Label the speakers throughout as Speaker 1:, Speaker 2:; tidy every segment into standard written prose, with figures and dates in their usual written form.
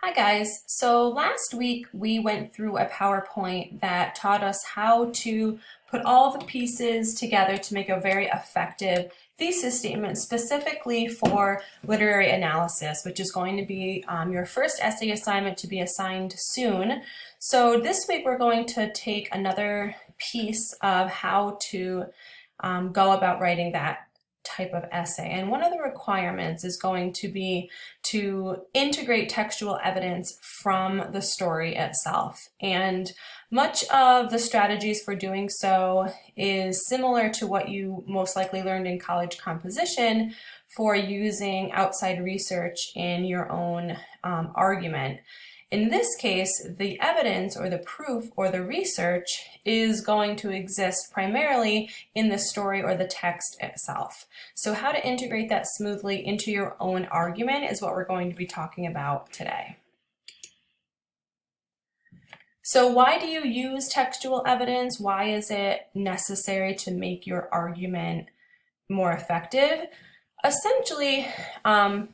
Speaker 1: Hi guys. So last week we went through a PowerPoint that taught us how to put all the pieces together to make a very effective thesis statement specifically for literary analysis, which is going to be your first essay assignment to be assigned soon. So this week we're going to take another piece of how to go about writing that type of essay. And one of the requirements is going to be to integrate textual evidence from the story itself. And much of the strategies for doing so is similar to what you most likely learned in college composition for using outside research in your own argument. In this case, the evidence or the proof or the research is going to exist primarily in the story or the text itself. So how to integrate that smoothly into your own argument is what we're going to be talking about today. So why do you use textual evidence? Why is it necessary to make your argument more effective? Essentially,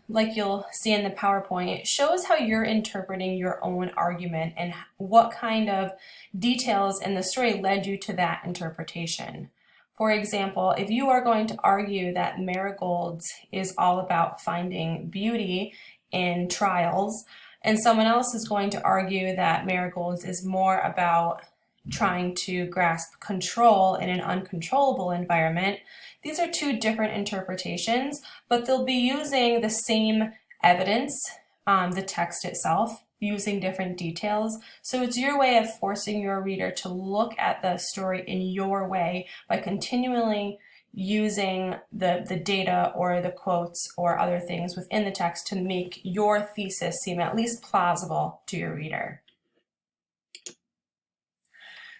Speaker 1: like you'll see in the PowerPoint, it shows how you're interpreting your own argument and what kind of details in the story led you to that interpretation. For example, if you are going to argue that Marigolds is all about finding beauty in trials, and someone else is going to argue that Marigolds is more about trying to grasp control in an uncontrollable environment, these are two different interpretations, but they'll be using the same evidence, the text itself, using different details. So it's your way of forcing your reader to look at the story in your way by continually using the data or the quotes or other things within the text to make your thesis seem at least plausible to your reader.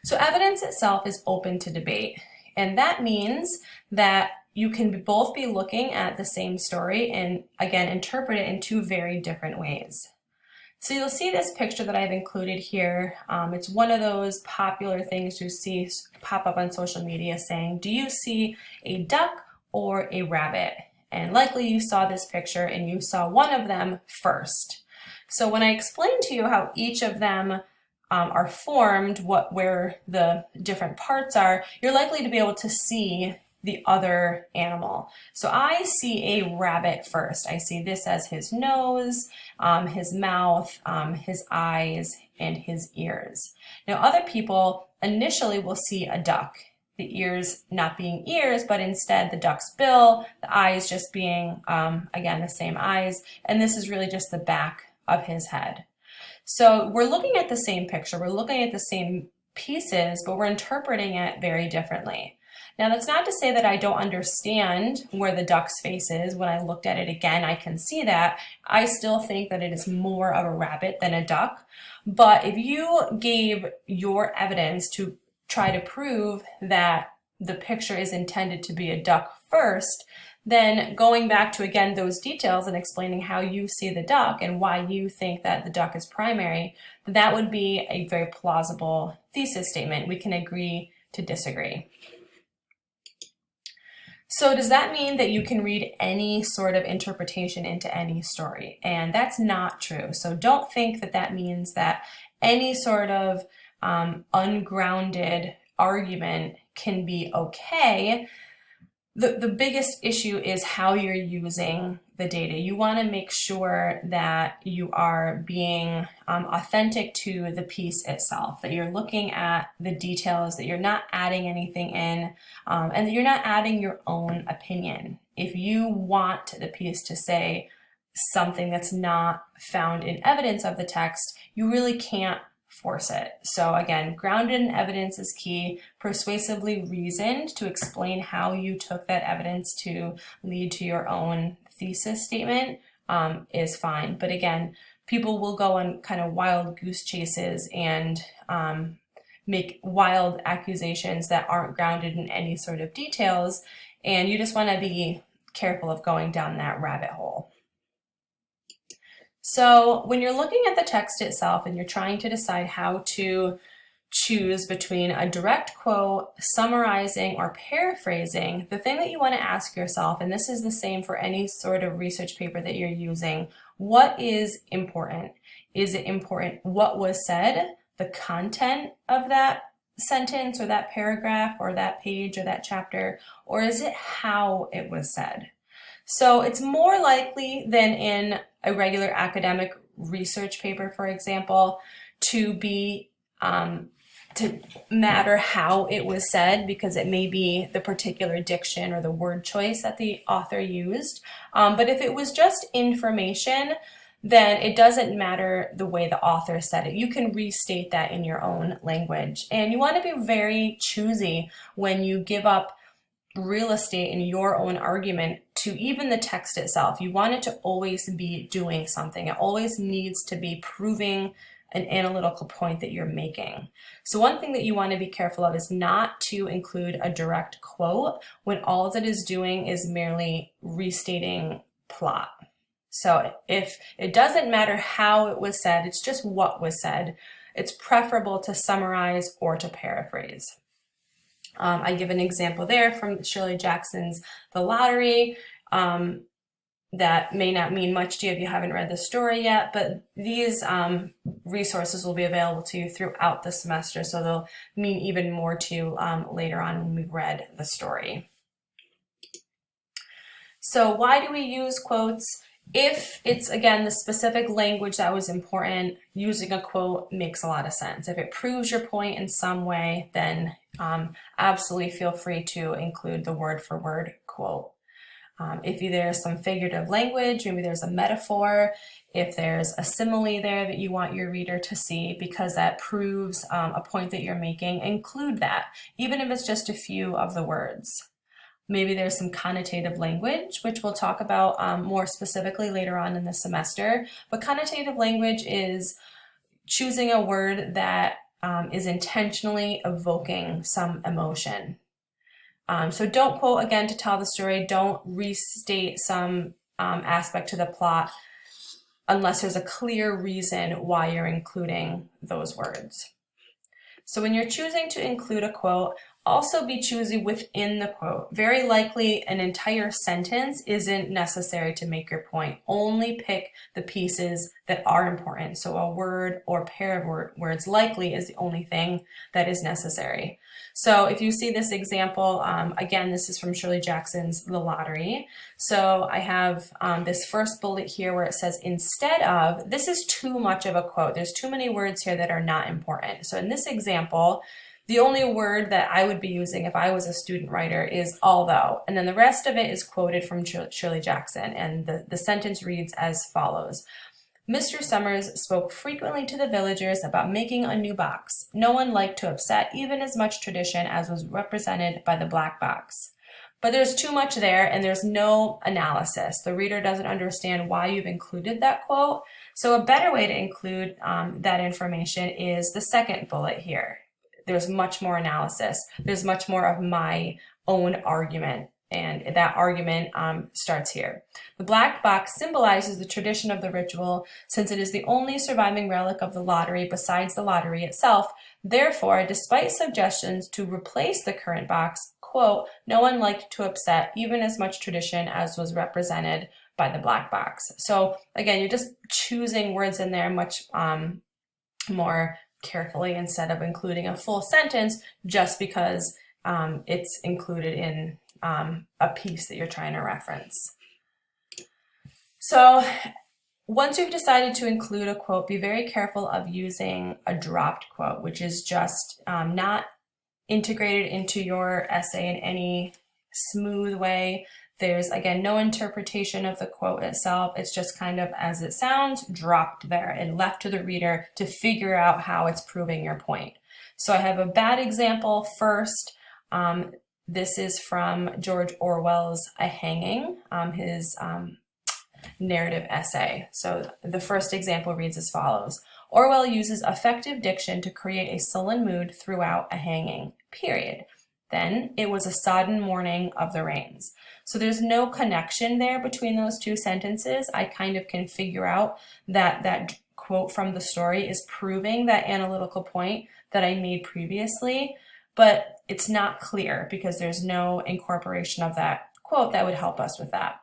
Speaker 1: So evidence itself is open to debate, and that means that you can both be looking at the same story and, again, interpret it in two very different ways. So you'll see this picture that I've included here. It's one of those popular things you see pop up on social media saying, do you see a duck or a rabbit? And likely you saw this picture and you saw one of them first. So when I explain to you how each of them are formed, where the different parts are, you're likely to be able to see the other animal. So I see a rabbit first. I see this as his nose, his mouth, his eyes, and his ears. Now other people initially will see a duck, the ears not being ears, but instead the duck's bill, the eyes just being, again, the same eyes, and this is really just the back of his head. So we're looking at the same picture, we're looking at the same pieces, but we're interpreting it very differently. Now that's not to say that I don't understand where the duck's face is. When I looked at it again, I can see that. I still think that it is more of a rabbit than a duck. But if you gave your evidence to try to prove that the picture is intended to be a duck first, then going back to, again, those details and explaining how you see the duck and why you think that the duck is primary, that would be a very plausible thesis statement. We can agree to disagree. So does that mean that you can read any sort of interpretation into any story? And that's not true. So don't think that that means that any sort of ungrounded argument can be okay. The biggest issue is how you're using the data. You want to make sure that you are being authentic to the piece itself, that you're looking at the details, that you're not adding anything in, and that you're not adding your own opinion. If you want the piece to say something that's not found in evidence of the text, you really can't force it. So again, grounded in evidence is key. Persuasively reasoned to explain how you took that evidence to lead to your own thesis statement is fine. But again, people will go on kind of wild goose chases and make wild accusations that aren't grounded in any sort of details, and you just want to be careful of going down that rabbit hole. So when you're looking at the text itself and you're trying to decide how to choose between a direct quote, summarizing, or paraphrasing, the thing that you want to ask yourself, and this is the same for any sort of research paper that you're using, what is important? Is it important what was said, the content of that sentence or that paragraph or that page or that chapter, or is it how it was said? So it's more likely than in a regular academic research paper, for example, to be to matter how it was said, because it may be the particular diction or the word choice that the author used. But if it was just information, then it doesn't matter the way the author said it. You can restate that in your own language. And you want to be very choosy when you give up real estate in your own argument to even the text itself. You want it to always be doing something. It always needs to be proving an analytical point that you're making. So one thing that you want to be careful of is not to include a direct quote when all that is doing is merely restating plot. So if it doesn't matter how it was said, it's just what was said, it's preferable to summarize or to paraphrase. I give an example there from Shirley Jackson's The Lottery. That may not mean much to you if you haven't read the story yet, but these resources will be available to you throughout the semester, so they'll mean even more to you later on when we've read the story. So why do we use quotes? If it's, again, the specific language that was important, using a quote makes a lot of sense. If it proves your point in some way, then absolutely feel free to include the word-for-word quote. If there's some figurative language, maybe there's a metaphor, if there's a simile there that you want your reader to see because that proves a point that you're making, include that, even if it's just a few of the words. Maybe there's some connotative language, which we'll talk about more specifically later on in the semester. But connotative language is choosing a word that is intentionally evoking some emotion. So don't quote again to tell the story. Don't restate some aspect to the plot unless there's a clear reason why you're including those words. So when you're choosing to include a quote, also be choosy within the quote. Very likely an entire sentence isn't necessary to make your point. Only pick the pieces that are important. So a word or pair of words likely is the only thing that is necessary. So if you see this example, again, this is from Shirley Jackson's The Lottery. So I have this first bullet here where it says, instead of, this is too much of a quote. There's too many words here that are not important. So in this example, the only word that I would be using if I was a student writer is although, and then the rest of it is quoted from Shirley Jackson, and the sentence reads as follows. Mr. Summers spoke frequently to the villagers about making a new box. No one liked to upset even as much tradition as was represented by the black box. But there's too much there and there's no analysis. The reader doesn't understand why you've included that quote. So a better way to include that information is the second bullet here. There's much more analysis. There's much more of my own argument. And that argument starts here. The black box symbolizes the tradition of the ritual since it is the only surviving relic of the lottery besides the lottery itself. Therefore, despite suggestions to replace the current box, quote, no one liked to upset even as much tradition as was represented by the black box. So again, you're just choosing words in there much more carefully instead of including a full sentence just because it's included in a piece that you're trying to reference. So once you've decided to include a quote, be very careful of using a dropped quote, which is just not integrated into your essay in any smooth way. There's, again, no interpretation of the quote itself. It's just kind of as it sounds, dropped there and left to the reader to figure out how it's proving your point. So I have a bad example first. This is from George Orwell's A Hanging, his narrative essay. So the first example reads as follows. Orwell uses effective diction to create a sullen mood throughout A Hanging, period. Then it was a sodden morning of the rains. So there's no connection there between those two sentences. I kind of can figure out that quote from the story is proving that analytical point that I made previously, but it's not clear because there's no incorporation of that quote that would help us with that.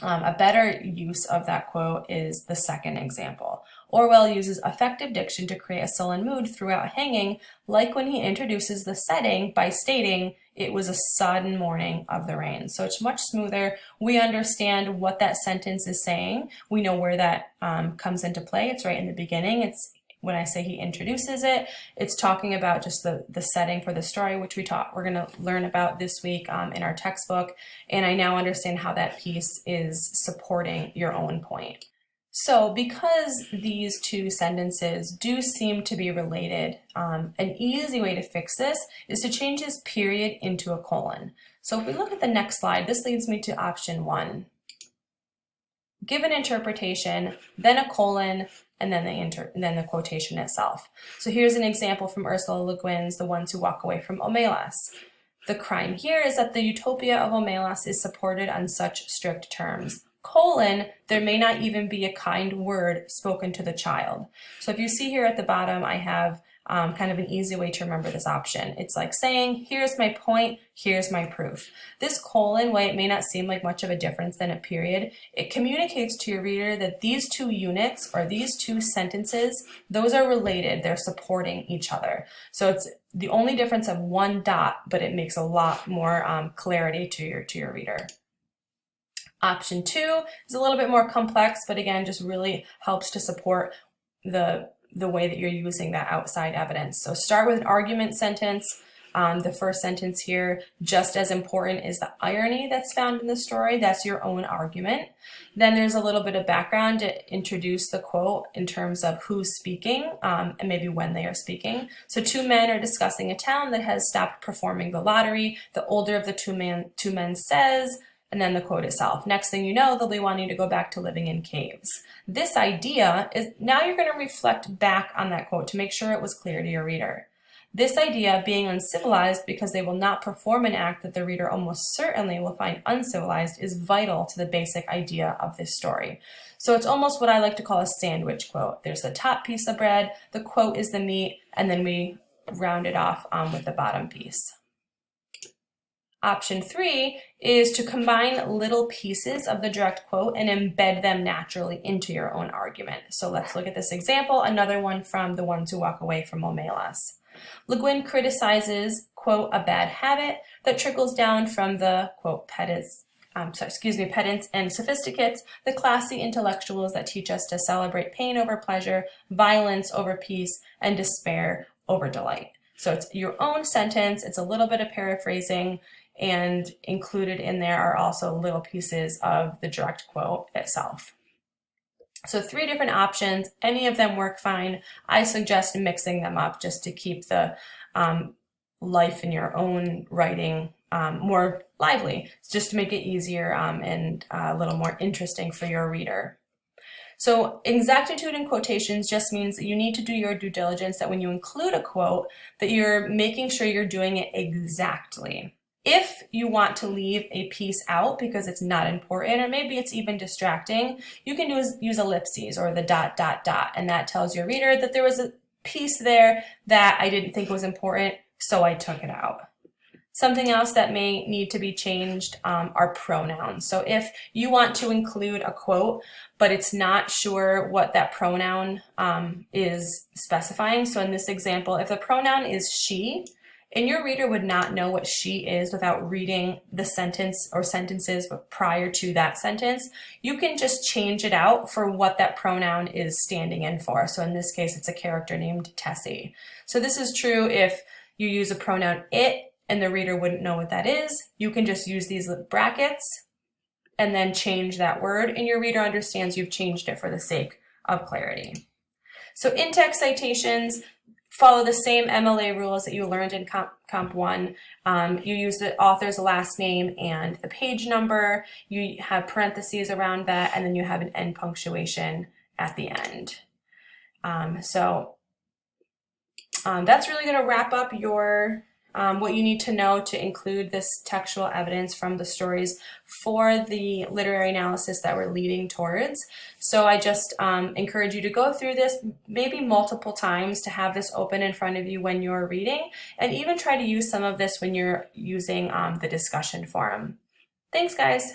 Speaker 1: A better use of that quote is the second example. Orwell uses effective diction to create a sullen mood throughout hanging, like when he introduces the setting by stating, "It was a sodden morning of the rain." So it's much smoother. We understand what that sentence is saying. We know where that comes into play. It's right in the beginning. It's when I say he introduces it, it's talking about just the setting for the story, which we're going to learn about this week in our textbook. And I now understand how that piece is supporting your own point. So because these two sentences do seem to be related, an easy way to fix this is to change this period into a colon. So if we look at the next slide, this leads me to option 1. Give an interpretation, then a colon, and then the quotation itself. So here's an example from Ursula Le Guin's The Ones Who Walk Away from Omelas. The crime here is that the utopia of Omelas is supported on such strict terms. Colon, there may not even be a kind word spoken to the child. So if you see here at the bottom, I have kind of an easy way to remember this option. It's like saying, here's my point, here's my proof. This colon, while it may not seem like much of a difference than a period, it communicates to your reader that these two units or these two sentences, those are related, they're supporting each other. So it's the only difference of one dot, but it makes a lot more clarity to your reader. Option 2 is a little bit more complex, but again, just really helps to support the way that you're using that outside evidence. So start with an argument sentence. The first sentence here, just as important is the irony that's found in the story. That's your own argument. Then there's a little bit of background to introduce the quote in terms of who's speaking and maybe when they are speaking. So 2 men are discussing a town that has stopped performing the lottery. The older of the two men says, and then the quote itself. Next thing you know, they'll be wanting to go back to living in caves. This idea is, now you're going to reflect back on that quote to make sure it was clear to your reader. This idea of being uncivilized because they will not perform an act that the reader almost certainly will find uncivilized is vital to the basic idea of this story. So it's almost what I like to call a sandwich quote. There's the top piece of bread, the quote is the meat, and then we round it off with the bottom piece. Option 3 is to combine little pieces of the direct quote and embed them naturally into your own argument. So let's look at this example, another one from The Ones Who Walk Away from Omelas. Le Guin criticizes, quote, a bad habit that trickles down from the, quote, pedants and sophisticates, the classy intellectuals that teach us to celebrate pain over pleasure, violence over peace, and despair over delight. So it's your own sentence, it's a little bit of paraphrasing, and included in there are also little pieces of the direct quote itself. So 3 different options, any of them work fine. I suggest mixing them up just to keep the life in your own writing more lively, just to make it easier and a little more interesting for your reader. So exactitude in quotations just means that you need to do your due diligence, that when you include a quote, that you're making sure you're doing it exactly. If you want to leave a piece out because it's not important, or maybe it's even distracting, you can use ellipses or the ... and that tells your reader that there was a piece there that I didn't think was important, so I took it out. Something else that may need to be changed are pronouns. So if you want to include a quote, but it's not sure what that pronoun is specifying, so in this example, if the pronoun is she, and your reader would not know what she is without reading the sentence or sentences prior to that sentence, you can just change it out for what that pronoun is standing in for. So in this case, it's a character named Tessie. So this is true if you use a pronoun it and the reader wouldn't know what that is. You can just use these brackets and then change that word, and your reader understands you've changed it for the sake of clarity. So in-text citations follow the same MLA rules that you learned in Comp 1. You use the author's last name and the page number. You have parentheses around that, and then you have an end punctuation at the end. That's really going to wrap up your what you need to know to include this textual evidence from the stories for the literary analysis that we're leading towards. So I just encourage you to go through this maybe multiple times, to have this open in front of you when you're reading, and even try to use some of this when you're using the discussion forum. Thanks, guys.